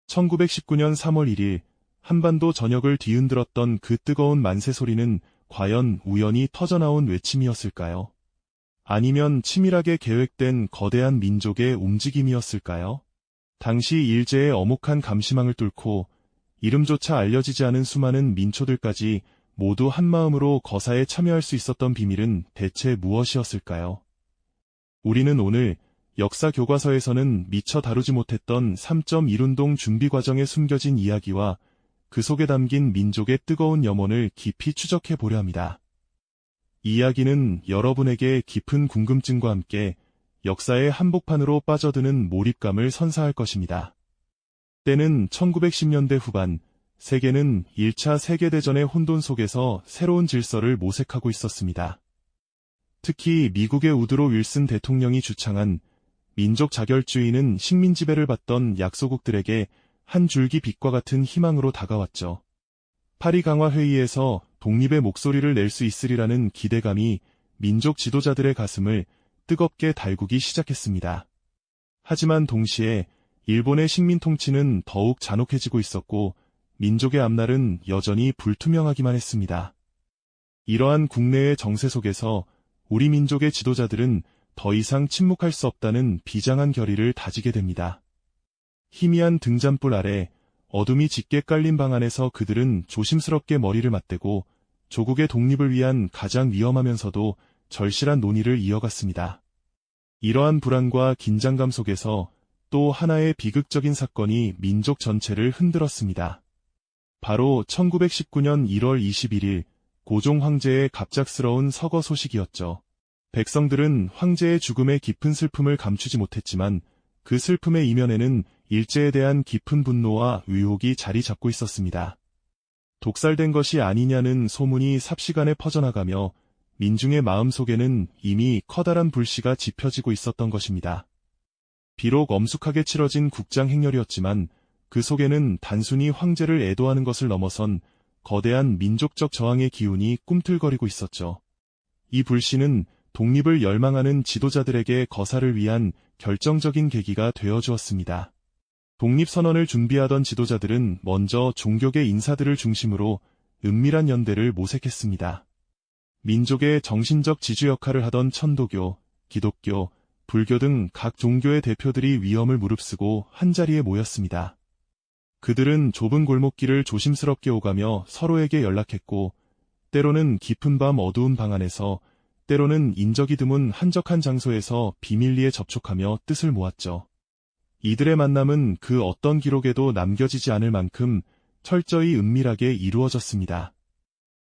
1919년 3월 1일 한반도 전역을 뒤흔들었던 그 뜨거운 만세 소리는 과연 우연히 터져나온 외침이었을까요? 아니면 치밀하게 계획된 거대한 민족의 움직임이었을까요? 당시 일제의 엄혹한 감시망을 뚫고 이름조차 알려지지 않은 수많은 민초들까지 모두 한마음으로 거사에 참여할 수 있었던 비밀은 대체 무엇이었을까요? 우리는 오늘 역사 교과서에서는 미처 다루지 못했던 3.1운동 준비 과정에 숨겨진 이야기와 그 속에 담긴 민족의 뜨거운 염원을 깊이 추적해 보려 합니다. 이 이야기는 여러분에게 깊은 궁금증과 함께 역사의 한복판으로 빠져드는 몰입감을 선사할 것입니다. 때는 1910년대 후반, 세계는 1차 세계대전의 혼돈 속에서 새로운 질서를 모색하고 있었습니다. 특히 미국의 우드로 윌슨 대통령이 주창한 민족 자결주의는 식민 지배를 받던 약소국들에게 한 줄기 빛과 같은 희망으로 다가왔죠. 파리 강화 회의에서 독립의 목소리를 낼 수 있으리라는 기대감이 민족 지도자들의 가슴을 뜨겁게 달구기 시작했습니다. 하지만 동시에 일본의 식민 통치는 더욱 잔혹해지고 있었고 민족의 앞날은 여전히 불투명하기만 했습니다. 이러한 국내의 정세 속에서 우리 민족의 지도자들은 더 이상 침묵할 수 없다는 비장한 결의를 다지게 됩니다. 희미한 등잔불 아래 어둠이 짙게 깔린 방 안에서 그들은 조심스럽게 머리를 맞대고 조국의 독립을 위한 가장 위험하면서도 절실한 논의를 이어갔습니다. 이러한 불안과 긴장감 속에서 또 하나의 비극적인 사건이 민족 전체를 흔들었습니다. 바로 1919년 1월 21일 고종 황제의 갑작스러운 서거 소식이었죠. 백성들은 황제의 죽음의 깊은 슬픔을 감추지 못했지만 그 슬픔의 이면에는 일제에 대한 깊은 분노와 의혹이 자리 잡고 있었습니다. 독살된 것이 아니냐는 소문이 삽시간에 퍼져나가며 민중의 마음속에는 이미 커다란 불씨가 지펴지고 있었던 것입니다. 비록 엄숙하게 치러진 국장 행렬이었지만 그 속에는 단순히 황제를 애도하는 것을 넘어선 거대한 민족적 저항의 기운이 꿈틀거리고 있었죠. 이 불씨는 독립을 열망하는 지도자들에게 거사를 위한 결정적인 계기가 되어주었습니다. 독립선언을 준비하던 지도자들은 먼저 종교계 인사들을 중심으로 은밀한 연대를 모색했습니다. 민족의 정신적 지주 역할을 하던 천도교, 기독교, 불교 등 각 종교의 대표들이 위험을 무릅쓰고 한자리에 모였습니다. 그들은 좁은 골목길을 조심스럽게 오가며 서로에게 연락했고 때로는 깊은 밤 어두운 방 안에서 때로는 인적이 드문 한적한 장소에서 비밀리에 접촉하며 뜻을 모았죠. 이들의 만남은 그 어떤 기록에도 남겨지지 않을 만큼 철저히 은밀하게 이루어졌습니다.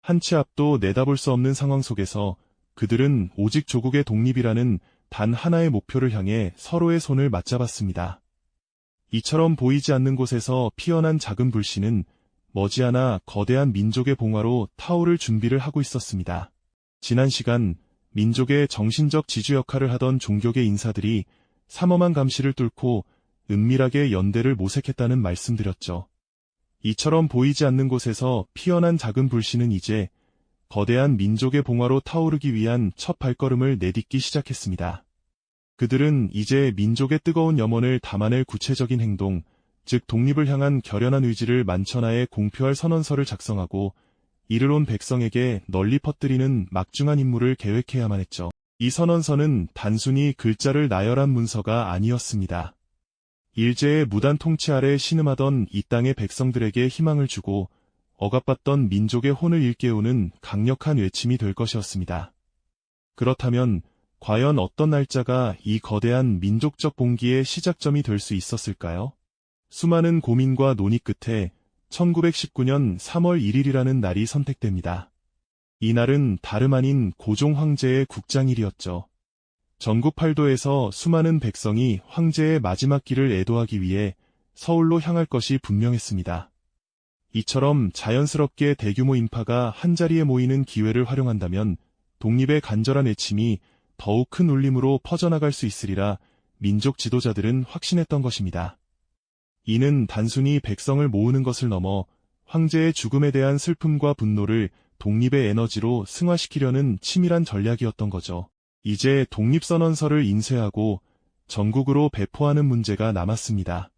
한 치 앞도 내다볼 수 없는 상황 속에서 그들은 오직 조국의 독립이라는 단 하나의 목표를 향해 서로의 손을 맞잡았습니다. 이처럼 보이지 않는 곳에서 피어난 작은 불씨는 머지않아 거대한 민족의 봉화로 타오를 준비를 하고 있었습니다. 지난 시간 민족의 정신적 지주 역할을 하던 종교계 인사들이 삼엄한 감시를 뚫고 은밀하게 연대를 모색했다는 말씀드렸죠. 이처럼 보이지 않는 곳에서 피어난 작은 불씨는 이제 거대한 민족의 봉화로 타오르기 위한 첫 발걸음을 내딛기 시작했습니다. 그들은 이제 민족의 뜨거운 염원을 담아낼 구체적인 행동, 즉 독립을 향한 결연한 의지를 만천하에 공표할 선언서를 작성하고 이를 온 백성에게 널리 퍼뜨리는 막중한 임무를 계획해야만 했죠. 이 선언서는 단순히 글자를 나열한 문서가 아니었습니다. 일제의 무단 통치 아래 신음하던 이 땅의 백성들에게 희망을 주고 억압받던 민족의 혼을 일깨우는 강력한 외침이 될 것이었습니다. 그렇다면 과연 어떤 날짜가 이 거대한 민족적 봉기의 시작점이 될 수 있었을까요? 수많은 고민과 논의 끝에 1919년 3월 1일이라는 날이 선택됩니다. 이 날은 다름 아닌 고종 황제의 국장일이었죠. 전국 팔도에서 수많은 백성이 황제의 마지막 길을 애도하기 위해 서울로 향할 것이 분명했습니다. 이처럼 자연스럽게 대규모 인파가 한자리에 모이는 기회를 활용한다면 독립의 간절한 외침이 더욱 큰 울림으로 퍼져나갈 수 있으리라 민족 지도자들은 확신했던 것입니다. 이는 단순히 백성을 모으는 것을 넘어 황제의 죽음에 대한 슬픔과 분노를 독립의 에너지로 승화시키려는 치밀한 전략이었던 거죠. 이제 독립선언서를 인쇄하고 전국으로 배포하는 문제가 남았습니다.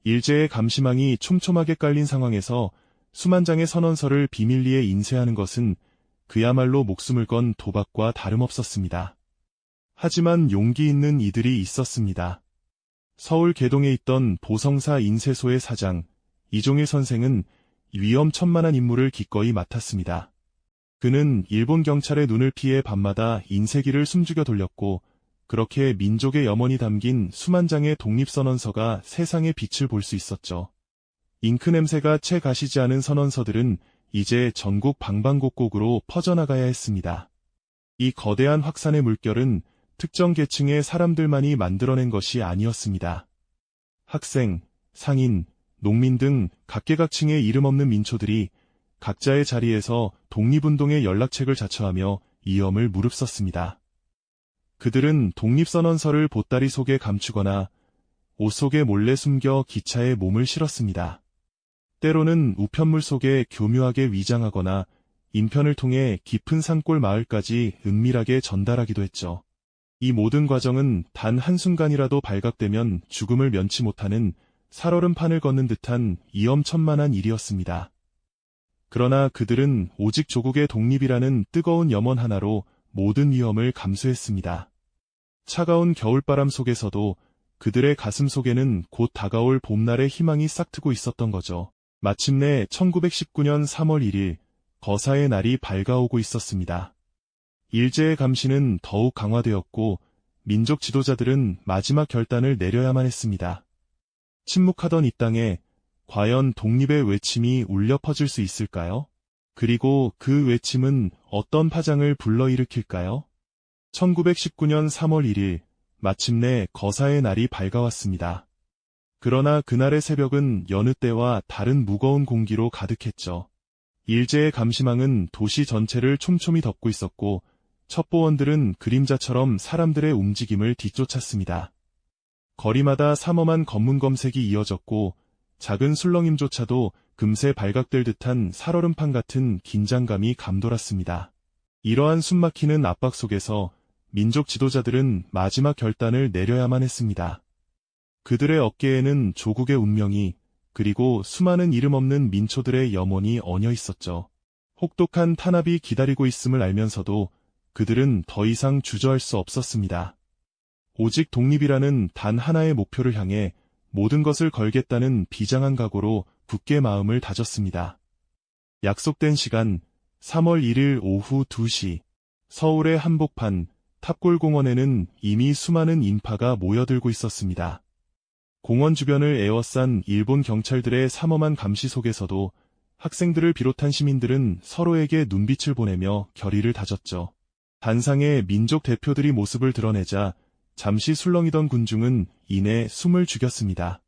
일제의 감시망이 촘촘하게 깔린 상황에서 수만 장의 선언서를 비밀리에 인쇄하는 것은 그야말로 목숨을 건 도박과 다름없었습니다. 하지만 용기 있는 이들이 있었습니다. 서울 개동에 있던 보성사 인쇄소의 사장 이종일 선생은 위험천만한 임무를 기꺼이 맡았습니다. 그는 일본 경찰의 눈을 피해 밤마다 인쇄기를 숨죽여 돌렸고 그렇게 민족의 염원이 담긴 수만 장의 독립선언서가 세상의 빛을 볼 수 있었죠. 잉크 냄새가 채 가시지 않은 선언서들은 이제 전국 방방곡곡으로 퍼져나가야 했습니다. 이 거대한 확산의 물결은 특정 계층의 사람들만이 만들어낸 것이 아니었습니다. 학생, 상인, 농민 등 각계각층의 이름 없는 민초들이 각자의 자리에서 독립운동의 연락책을 자처하며 위험을 무릅썼습니다. 그들은 독립선언서를 보따리 속에 감추거나 옷 속에 몰래 숨겨 기차에 몸을 실었습니다. 때로는 우편물 속에 교묘하게 위장하거나 인편을 통해 깊은 산골 마을까지 은밀하게 전달하기도 했죠. 이 모든 과정은 단 한순간이라도 발각되면 죽음을 면치 못하는 살얼음 판을 걷는 듯한 위험천만한 일이었습니다. 그러나 그들은 오직 조국의 독립이라는 뜨거운 염원 하나로 모든 위험을 감수했습니다. 차가운 겨울바람 속에서도 그들의 가슴 속에는 곧 다가올 봄날의 희망이 싹트고 있었던 거죠. 마침내 1919년 3월 1일 거사의 날이 밝아오고 있었습니다. 일제의 감시는 더욱 강화되었고 민족 지도자들은 마지막 결단을 내려야만 했습니다. 침묵하던 이 땅에 과연 독립의 외침이 울려 퍼질 수 있을까요? 그리고 그 외침은 어떤 파장을 불러일으킬까요? 1919년 3월 1일 마침내 거사의 날이 밝아왔습니다. 그러나 그날의 새벽은 여느 때와 다른 무거운 공기로 가득했죠. 일제의 감시망은 도시 전체를 촘촘히 덮고 있었고 첩보원들은 그림자처럼 사람들의 움직임을 뒤쫓았습니다. 거리마다 삼엄한 검문 검색이 이어졌고 작은 술렁임조차도 금세 발각될 듯한 살얼음판 같은 긴장감이 감돌았습니다. 이러한 숨막히는 압박 속에서 민족 지도자들은 마지막 결단을 내려야만 했습니다. 그들의 어깨에는 조국의 운명이 그리고 수많은 이름 없는 민초들의 염원이 얹어 있었죠. 혹독한 탄압이 기다리고 있음을 알면서도 그들은 더 이상 주저할 수 없었습니다. 오직 독립이라는 단 하나의 목표를 향해 모든 것을 걸겠다는 비장한 각오로 굳게 마음을 다졌습니다. 약속된 시간 3월 1일 오후 2시 서울의 한복판 탑골공원에는 이미 수많은 인파가 모여들고 있었습니다. 공원 주변을 에워싼 일본 경찰들의 삼엄한 감시 속에서도 학생들을 비롯한 시민들은 서로에게 눈빛을 보내며 결의를 다졌죠. 단상에 민족 대표들이 모습을 드러내자 잠시 술렁이던 군중은 이내 숨을 죽였습니다.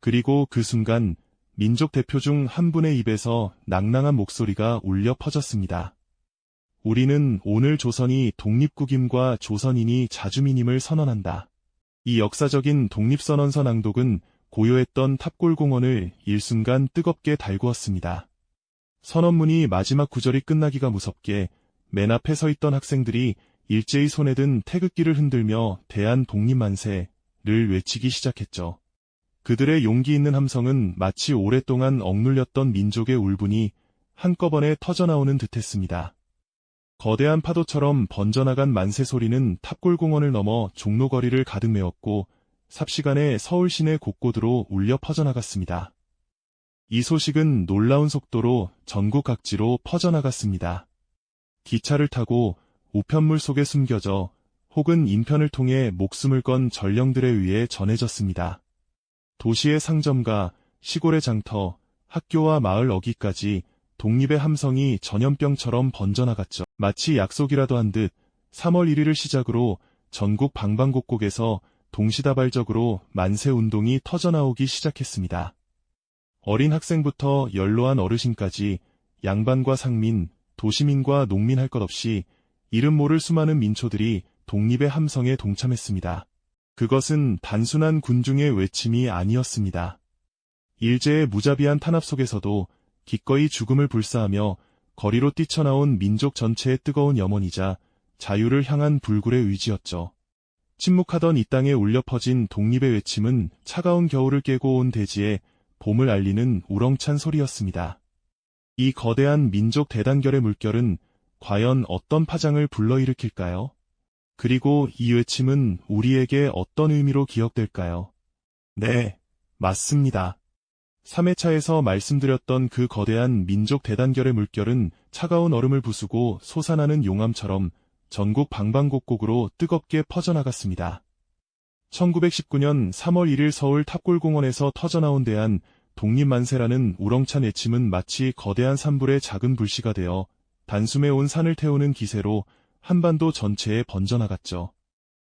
그리고 그 순간 민족 대표 중 한 분의 입에서 낭낭한 목소리가 울려 퍼졌습니다. 우리는 오늘 조선이 독립국임과 조선인이 자주민임을 선언한다. 이 역사적인 독립선언서 낭독은 고요했던 탑골공원을 일순간 뜨겁게 달구었습니다. 선언문이 마지막 구절이 끝나기가 무섭게 맨 앞에 서 있던 학생들이 일제히 손에 든 태극기를 흔들며 대한 독립만세를 외치기 시작했죠. 그들의 용기 있는 함성은 마치 오랫동안 억눌렸던 민족의 울분이 한꺼번에 터져나오는 듯했습니다. 거대한 파도처럼 번져나간 만세 소리는 탑골공원을 넘어 종로거리를 가득 메웠고 삽시간에 서울 시내 곳곳으로 울려 퍼져나갔습니다. 이 소식은 놀라운 속도로 전국 각지로 퍼져나갔습니다. 기차를 타고 우편물 속에 숨겨져 혹은 인편을 통해 목숨을 건 전령들에 의해 전해졌습니다. 도시의 상점가, 시골의 장터, 학교와 마을 어귀까지 독립의 함성이 전염병처럼 번져나갔죠. 마치 약속이라도 한 듯 3월 1일을 시작으로 전국 방방곡곡에서 동시다발적으로 만세운동이 터져나오기 시작했습니다. 어린 학생부터 연로한 어르신까지 양반과 상민, 도시민과 농민 할 것 없이 이름 모를 수많은 민초들이 독립의 함성에 동참했습니다. 그것은 단순한 군중의 외침이 아니었습니다. 일제의 무자비한 탄압 속에서도 기꺼이 죽음을 불사하며 거리로 뛰쳐나온 민족 전체의 뜨거운 염원이자 자유를 향한 불굴의 의지였죠. 침묵하던 이 땅에 울려 퍼진 독립의 외침은 차가운 겨울을 깨고 온 대지에 봄을 알리는 우렁찬 소리였습니다. 이 거대한 민족 대단결의 물결은 과연 어떤 파장을 불러일으킬까요? 그리고 이 외침은 우리에게 어떤 의미로 기억될까요? 네, 맞습니다. 3회차에서 말씀드렸던 그 거대한 민족 대단결의 물결은 차가운 얼음을 부수고 솟아나는 용암처럼 전국 방방곡곡으로 뜨겁게 퍼져나갔습니다. 1919년 3월 1일 서울 탑골공원에서 터져나온 대한 독립만세라는 우렁찬 외침은 마치 거대한 산불의 작은 불씨가 되어 단숨에 온 산을 태우는 기세로 한반도 전체에 번져나갔죠.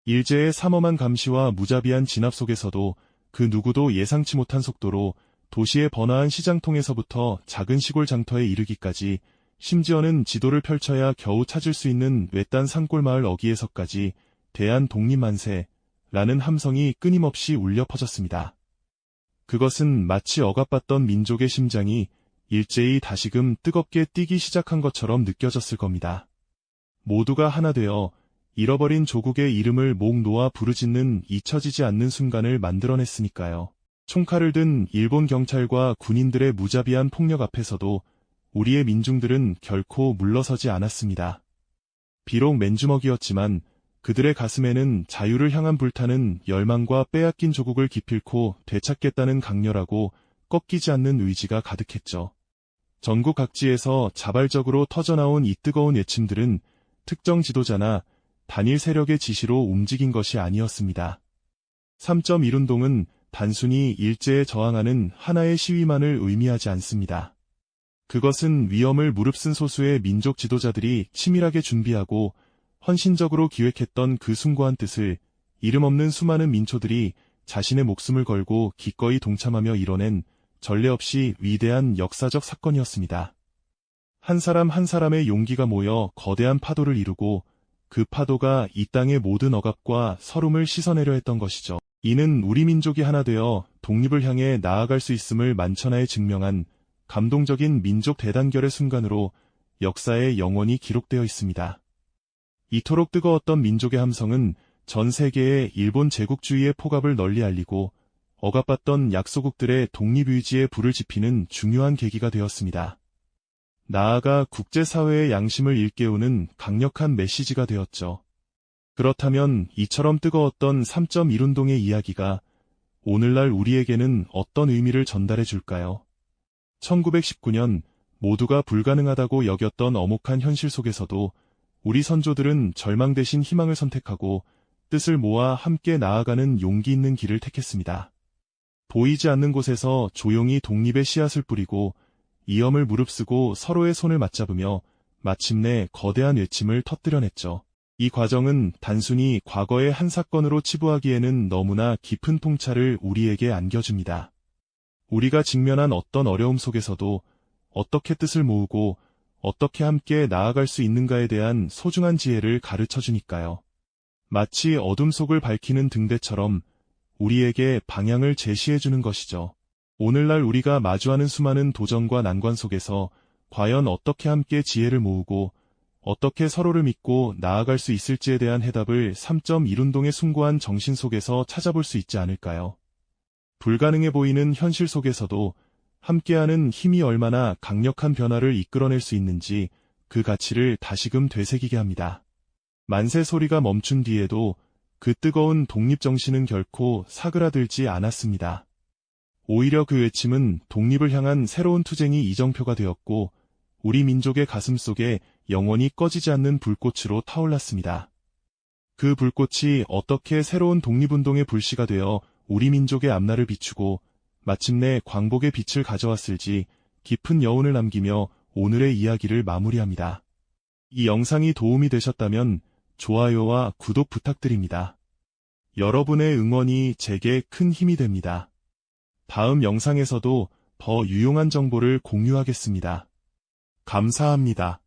일제의 삼엄한 감시와 무자비한 진압 속에서도 그 누구도 예상치 못한 속도로 도시의 번화한 시장통에서부터 작은 시골 장터에 이르기까지, 심지어는 지도를 펼쳐야 겨우 찾을 수 있는 외딴 산골마을 어귀에서까지 대한 독립만세라는 함성이 끊임없이 울려 퍼졌습니다. 그것은 마치 억압받던 민족의 심장이 일제히 다시금 뜨겁게 뛰기 시작한 것처럼 느껴졌을 겁니다. 모두가 하나 되어 잃어버린 조국의 이름을 목 놓아 부르짖는 잊혀지지 않는 순간을 만들어냈으니까요. 총칼을 든 일본 경찰과 군인들의 무자비한 폭력 앞에서도 우리의 민중들은 결코 물러서지 않았습니다. 비록 맨주먹이었지만 그들의 가슴에는 자유를 향한 불타는 열망과 빼앗긴 조국을 기필코 되찾겠다는 강렬하고 꺾이지 않는 의지가 가득했죠. 전국 각지에서 자발적으로 터져나온 이 뜨거운 외침들은 특정 지도자나 단일 세력의 지시로 움직인 것이 아니었습니다. 3.1운동은 단순히 일제에 저항하는 하나의 시위만을 의미하지 않습니다. 그것은 위험을 무릅쓴 소수의 민족 지도자들이 치밀하게 준비하고 헌신적으로 기획했던 그 숭고한 뜻을 이름 없는 수많은 민초들이 자신의 목숨을 걸고 기꺼이 동참하며 이뤄낸 전례 없이 위대한 역사적 사건이었습니다. 한 사람 한 사람의 용기가 모여 거대한 파도를 이루고 그 파도가 이 땅의 모든 억압과 서름을 씻어내려 했던 것이죠. 이는 우리 민족이 하나 되어 독립을 향해 나아갈 수 있음을 만천하에 증명한 감동적인 민족 대단결의 순간으로 역사에 영원히 기록되어 있습니다. 이토록 뜨거웠던 민족의 함성은 전 세계에 일본 제국주의의 폭압을 널리 알리고 억압받던 약소국들의 독립의지에 불을 지피는 중요한 계기가 되었습니다. 나아가 국제사회의 양심을 일깨우는 강력한 메시지가 되었죠. 그렇다면 이처럼 뜨거웠던 3.1운동의 이야기가 오늘날 우리에게는 어떤 의미를 전달해 줄까요? 1919년 모두가 불가능하다고 여겼던 엄혹한 현실 속에서도 우리 선조들은 절망 대신 희망을 선택하고 뜻을 모아 함께 나아가는 용기 있는 길을 택했습니다. 보이지 않는 곳에서 조용히 독립의 씨앗을 뿌리고 위험을 무릅쓰고 서로의 손을 맞잡으며 마침내 거대한 외침을 터뜨려냈죠. 이 과정은 단순히 과거의 한 사건으로 치부하기에는 너무나 깊은 통찰을 우리에게 안겨줍니다. 우리가 직면한 어떤 어려움 속에서도 어떻게 뜻을 모으고 어떻게 함께 나아갈 수 있는가에 대한 소중한 지혜를 가르쳐주니까요. 마치 어둠 속을 밝히는 등대처럼 우리에게 방향을 제시해주는 것이죠. 오늘날 우리가 마주하는 수많은 도전과 난관 속에서 과연 어떻게 함께 지혜를 모으고 어떻게 서로를 믿고 나아갈 수 있을지에 대한 해답을 3.1운동의 숭고한 정신 속에서 찾아볼 수 있지 않을까요? 불가능해 보이는 현실 속에서도 함께하는 힘이 얼마나 강력한 변화를 이끌어낼 수 있는지 그 가치를 다시금 되새기게 합니다. 만세 소리가 멈춘 뒤에도 그 뜨거운 독립정신은 결코 사그라들지 않았습니다. 오히려 그 외침은 독립을 향한 새로운 투쟁이 이정표가 되었고 우리 민족의 가슴 속에 영원히 꺼지지 않는 불꽃으로 타올랐습니다. 그 불꽃이 어떻게 새로운 독립운동의 불씨가 되어 우리 민족의 앞날을 비추고 마침내 광복의 빛을 가져왔을지 깊은 여운을 남기며 오늘의 이야기를 마무리합니다. 이 영상이 도움이 되셨다면 좋아요와 구독 부탁드립니다. 여러분의 응원이 제게 큰 힘이 됩니다. 다음 영상에서도 더 유용한 정보를 공유하겠습니다. 감사합니다.